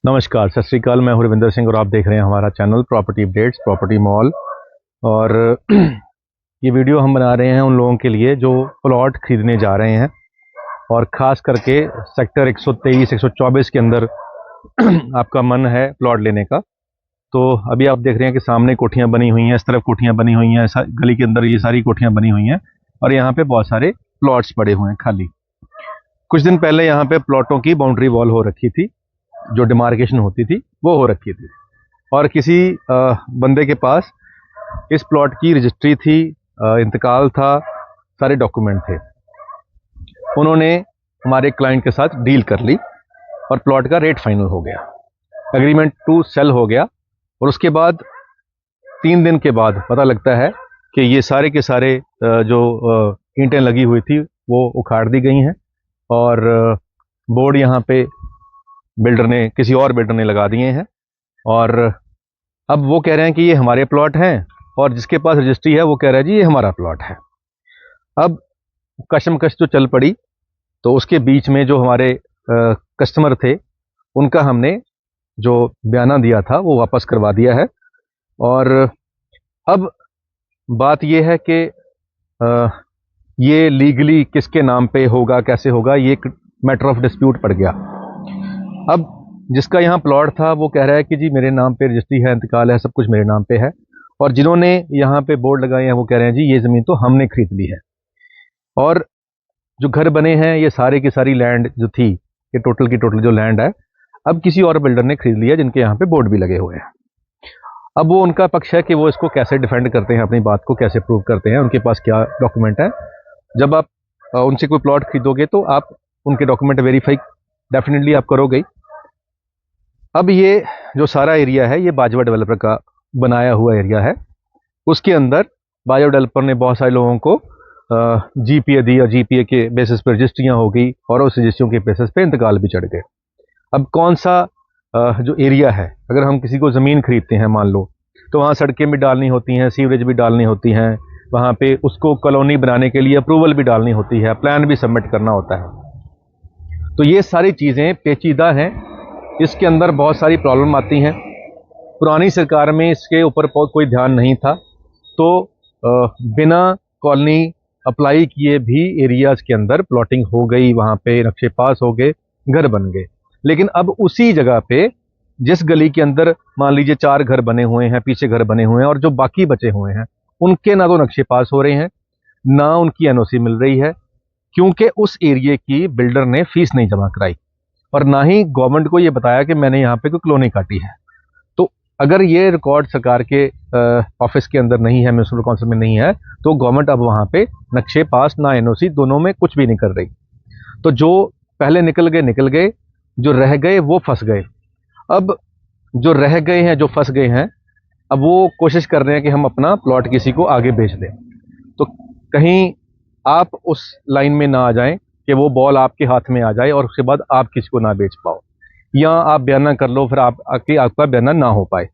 नमस्कार, सत श्री अकाल। मैं हूं रविंदर सिंह और आप देख रहे हैं हमारा channel property updates property mall. और ये वीडियो हम बना रहे हैं उन लोगों के लिए जो प्लॉट खरीदने जा रहे हैं और ख़ास करके सेक्टर 123 124 के अंदर आपका मन है प्लॉट लेने का। तो अभी आप देख रहे हैं कि सामने कोठियाँ बनी हुई हैं, इस तरफ कोठियाँ बनी हुई हैं, गली के अंदर ये सारी कोठियाँ बनी हुई हैं और यहाँ पे बहुत सारे प्लॉट्स पड़े हुए हैं खाली। कुछ दिन पहले यहाँ पे प्लॉटों की बाउंड्री वॉल हो रखी थी, जो डिमार्केशन होती थी वो हो रखी थी और किसी बंदे के पास इस प्लॉट की रजिस्ट्री थी, इंतकाल था, सारे डॉक्यूमेंट थे। उन्होंने हमारे क्लाइंट के साथ डील कर ली और प्लॉट का रेट फाइनल हो गया, एग्रीमेंट टू सेल हो गया। और उसके बाद 3 दिन के बाद पता लगता है कि ये सारे के सारे जो ईंटें लगी हुई थी वो उखाड़ दी गई हैं और बोर्ड यहाँ पे किसी और बिल्डर ने लगा दिए हैं। और अब वो कह रहे हैं कि ये हमारे प्लॉट हैं और जिसके पास रजिस्ट्री है वो कह रहा है जी ये हमारा प्लॉट है। अब कशमकश जो चल पड़ी तो उसके बीच में जो हमारे कस्टमर थे उनका हमने जो बयाना दिया था वो वापस करवा दिया है। और अब बात ये है कि ये लीगली किसके नाम पे होगा, कैसे होगा, ये एक मैटर ऑफ डिस्प्यूट पड़ गया। अब जिसका यहाँ प्लॉट था वो कह रहा है कि जी मेरे नाम पे रजिस्ट्री है, इंतकाल है, सब कुछ मेरे नाम पे है। और जिन्होंने यहाँ पे बोर्ड लगाए हैं वो कह रहे हैं जी ये ज़मीन तो हमने खरीद ली है। और जो घर बने हैं ये सारे की सारी लैंड जो थी, ये टोटल की टोटल जो लैंड है अब किसी और बिल्डर ने खरीद लिया जिनके यहाँ पे बोर्ड भी लगे हुए हैं। अब वो उनका पक्ष है कि वो इसको कैसे डिफेंड करते हैं, अपनी बात को कैसे प्रूव करते हैं, उनके पास क्या डॉक्यूमेंट है। जब आप उनसे कोई प्लॉट खरीदोगे तो आप उनके डॉक्यूमेंट वेरीफाई डेफिनेटली आप करोगे। अब ये जो सारा एरिया है ये बाजवा डेवलपर का बनाया हुआ एरिया है। उसके अंदर बाजवा डेवलपर ने बहुत सारे लोगों को जीपीए दी और जीपीए के बेसिस पर रजिस्ट्रियाँ हो गई और उस रजिस्ट्रियों के बेसिस पे इंतकाल भी चढ़ गए। अब कौन सा जो एरिया है, अगर हम किसी को ज़मीन खरीदते हैं मान लो, तो वहाँ सड़कें भी डालनी होती हैं, सीवरेज भी डालनी होती हैं, वहाँ पे उसको कॉलोनी बनाने के लिए अप्रूवल भी डालनी होती है, प्लान भी सबमिट करना होता है। तो ये सारी चीज़ें पेचीदा हैं, इसके अंदर बहुत सारी प्रॉब्लम आती हैं। पुरानी सरकार में इसके ऊपर कोई ध्यान नहीं था, तो बिना कॉलोनी अप्लाई किए भी एरियाज़ के अंदर प्लॉटिंग हो गई, वहाँ पे नक्शे पास हो गए, घर बन गए। लेकिन अब उसी जगह पे जिस गली के अंदर मान लीजिए 4 घर बने हुए हैं, पीछे घर बने हुए हैं और जो बाकी बचे हुए हैं उनके ना तो नक्शे पास हो रहे हैं, ना उनकी एनओसी मिल रही है, क्योंकि उस एरिया की बिल्डर ने फीस नहीं जमा कराई और ना ही गवर्नमेंट को ये बताया कि मैंने यहाँ पे कोई कॉलोनी काटी है। तो अगर ये रिकॉर्ड सरकार के ऑफिस के अंदर नहीं है, म्यूनसिपल काउंसिल में नहीं है, तो गवर्नमेंट अब वहाँ पे नक्शे पास ना एनओसी दोनों में कुछ भी नहीं कर रही। तो जो पहले निकल गए, जो रह गए वो फंस गए। अब जो रह गए हैं, जो फंस गए हैं, अब वो कोशिश कर रहे हैं कि हम अपना प्लॉट किसी को आगे बेच दें। तो कहीं आप उस लाइन में ना आ जाएं कि वो बॉल आपके हाथ में आ जाए और उसके बाद आप किसी को ना बेच पाओ, या आप बयाना कर लो फिर आपका बयाना ना हो पाए।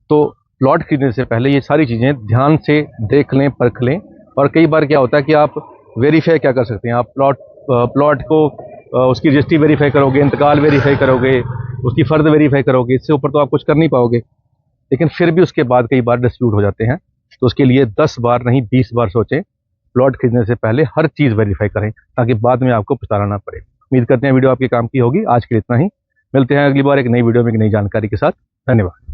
तो प्लॉट खरीदने से पहले ये सारी चीज़ें ध्यान से देख लें, परख लें। और कई बार क्या होता है कि आप वेरीफाई क्या कर सकते हैं, आप प्लॉट को उसकी रजिस्ट्री वेरीफाई करोगे, इंतकाल वेरीफाई करोगे, उसकी फ़र्द वेरीफाई करोगे, इससे ऊपर तो आप कुछ कर नहीं पाओगे। लेकिन फिर भी उसके बाद कई बार डिस्प्यूट हो जाते हैं, तो उसके लिए 10 बार नहीं 20 बार सोचें। प्लॉट खरीदने से पहले हर चीज़ वेरीफाई करें ताकि बाद में आपको पछताना ना पड़े। उम्मीद करते हैं वीडियो आपके काम की होगी। आज के लिए इतना ही, मिलते हैं अगली बार एक नई वीडियो में एक नई जानकारी के साथ। धन्यवाद।